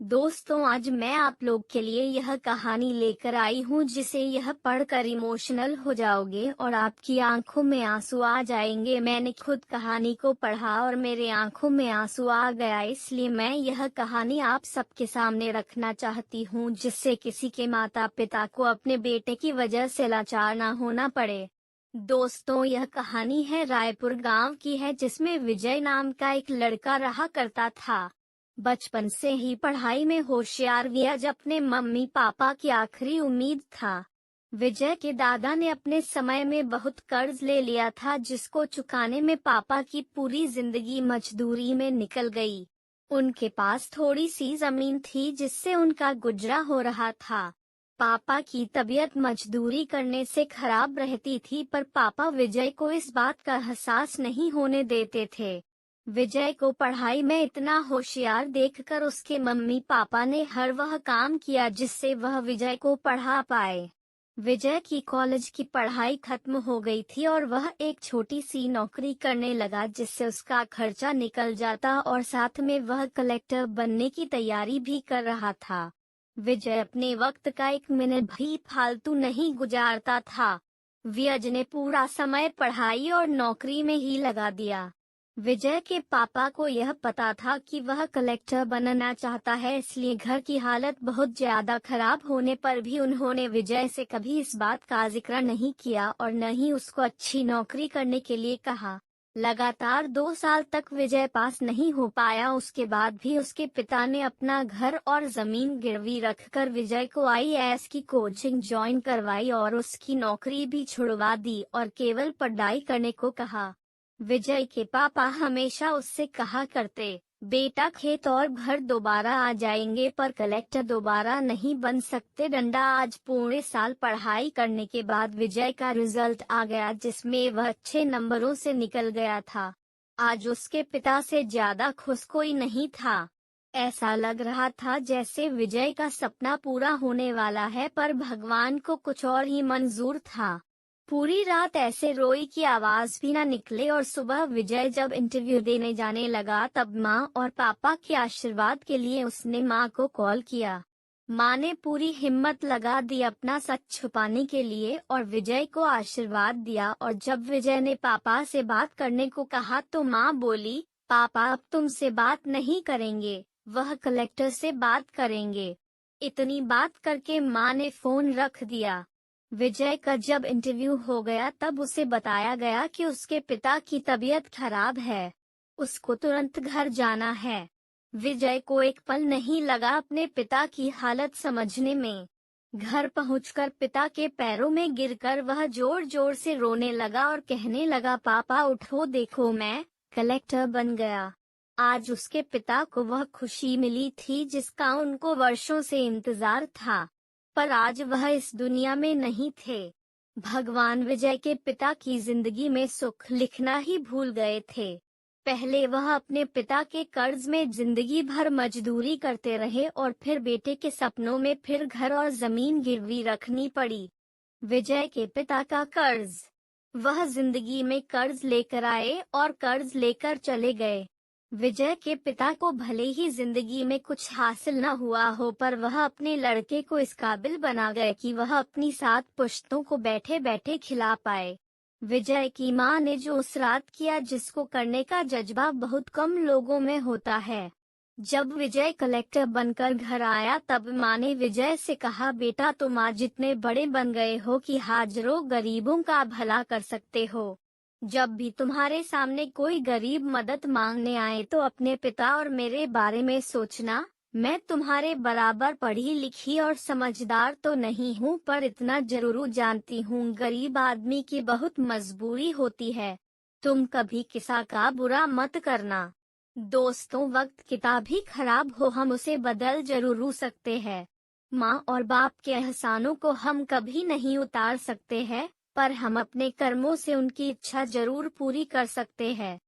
दोस्तों, आज मैं आप लोग के लिए यह कहानी लेकर आई हूँ जिसे यह पढ़कर इमोशनल हो जाओगे और आपकी आंखों में आंसू आ जाएंगे। मैंने खुद कहानी को पढ़ा और मेरे आंखों में आंसू आ गया, इसलिए मैं यह कहानी आप सबके सामने रखना चाहती हूँ जिससे किसी के माता पिता को अपने बेटे की वजह से लाचार ना होना पड़े। दोस्तों, यह कहानी है रायपुर गांव की है जिसमें विजय नाम का एक लड़का रहा करता था। बचपन से ही पढ़ाई में होशियार विजय अपने मम्मी पापा की आखिरी उम्मीद था। विजय के दादा ने अपने समय में बहुत कर्ज ले लिया था जिसको चुकाने में पापा की पूरी जिंदगी मजदूरी में निकल गई। उनके पास थोड़ी सी जमीन थी जिससे उनका गुजरा हो रहा था। पापा की तबीयत मजदूरी करने से खराब रहती थी, पर पापा विजय को इस बात का एहसास नहीं होने देते थे। विजय को पढ़ाई में इतना होशियार देखकर उसके मम्मी पापा ने हर वह काम किया जिससे वह विजय को पढ़ा पाए। विजय की कॉलेज की पढ़ाई खत्म हो गई थी और वह एक छोटी सी नौकरी करने लगा जिससे उसका खर्चा निकल जाता और साथ में वह कलेक्टर बनने की तैयारी भी कर रहा था। विजय अपने वक्त का एक मिनट भी फालतू नहीं गुजारता था। विजय ने पूरा समय पढ़ाई और नौकरी में ही लगा दिया। विजय के पापा को यह पता था कि वह कलेक्टर बनना चाहता है, इसलिए घर की हालत बहुत ज्यादा खराब होने पर भी उन्होंने विजय से कभी इस बात का जिक्र नहीं किया और न ही उसको अच्छी नौकरी करने के लिए कहा। लगातार 2 साल तक विजय पास नहीं हो पाया। उसके बाद भी उसके पिता ने अपना घर और जमीन गिरवी रखकर विजय को आईएएस की कोचिंग ज्वाइन करवाई और उसकी नौकरी भी छुड़वा दी और केवल पढ़ाई करने को कहा। विजय के पापा हमेशा उससे कहा करते, बेटा खेत और घर दोबारा आ जाएंगे पर कलेक्टर दोबारा नहीं बन सकते। डंडा। आज पूरे साल पढ़ाई करने के बाद विजय का रिजल्ट आ गया जिसमें वह अच्छे नंबरों से निकल गया था। आज उसके पिता से ज्यादा खुश कोई नहीं था। ऐसा लग रहा था जैसे विजय का सपना पूरा होने वाला है, पर भगवान को कुछ और ही मंजूर था। पूरी रात ऐसे रोई कि आवाज भी न निकले और सुबह विजय जब इंटरव्यू देने जाने लगा तब माँ और पापा के आशीर्वाद के लिए उसने माँ को कॉल किया। माँ ने पूरी हिम्मत लगा दी अपना सच छुपाने के लिए और विजय को आशीर्वाद दिया। और जब विजय ने पापा से बात करने को कहा तो माँ बोली, पापा अब तुमसे बात नहीं करेंगे, वह कलेक्टर से बात करेंगे। इतनी बात करके माँ ने फोन रख दिया। विजय का जब इंटरव्यू हो गया तब उसे बताया गया कि उसके पिता की तबीयत खराब है, उसको तुरंत घर जाना है। विजय को एक पल नहीं लगा अपने पिता की हालत समझने में। घर पहुंचकर पिता के पैरों में गिरकर वह जोर जोर से रोने लगा और कहने लगा, पापा उठो, देखो मैं कलेक्टर बन गया। आज उसके पिता को वह खुशी मिली थी जिसका उनको वर्षों से इंतजार था, पर आज वह इस दुनिया में नहीं थे। भगवान विजय के पिता की जिंदगी में सुख लिखना ही भूल गए थे। पहले वह अपने पिता के कर्ज में जिंदगी भर मजदूरी करते रहे और फिर बेटे के सपनों में फिर घर और जमीन गिरवी रखनी पड़ी। विजय के पिता का कर्ज। वह जिंदगी में कर्ज लेकर आए और कर्ज लेकर चले गए। विजय के पिता को भले ही जिंदगी में कुछ हासिल न हुआ हो, पर वह अपने लड़के को इस काबिल बना गए कि वह अपनी 7 पुश्तों को बैठे बैठे खिला पाए। विजय की मां ने जो उस रात किया जिसको करने का जज्बा बहुत कम लोगों में होता है। जब विजय कलेक्टर बनकर घर आया तब मां ने विजय से कहा, बेटा तुम आज इतने बड़े बन गए हो कि हाजारों गरीबों का भला कर सकते हो। जब भी तुम्हारे सामने कोई गरीब मदद मांगने आए तो अपने पिता और मेरे बारे में सोचना। मैं तुम्हारे बराबर पढ़ी लिखी और समझदार तो नहीं हूँ, पर इतना जरूर जानती हूँ गरीब आदमी की बहुत मजबूरी होती है। तुम कभी किसी का बुरा मत करना। दोस्तों, वक्त कितना भी खराब हो हम उसे बदल जरूर सकते हैं। माँ और बाप के एहसानों को हम कभी नहीं उतार सकते हैं, पर हम अपने कर्मों से उनकी इच्छा जरूर पूरी कर सकते हैं।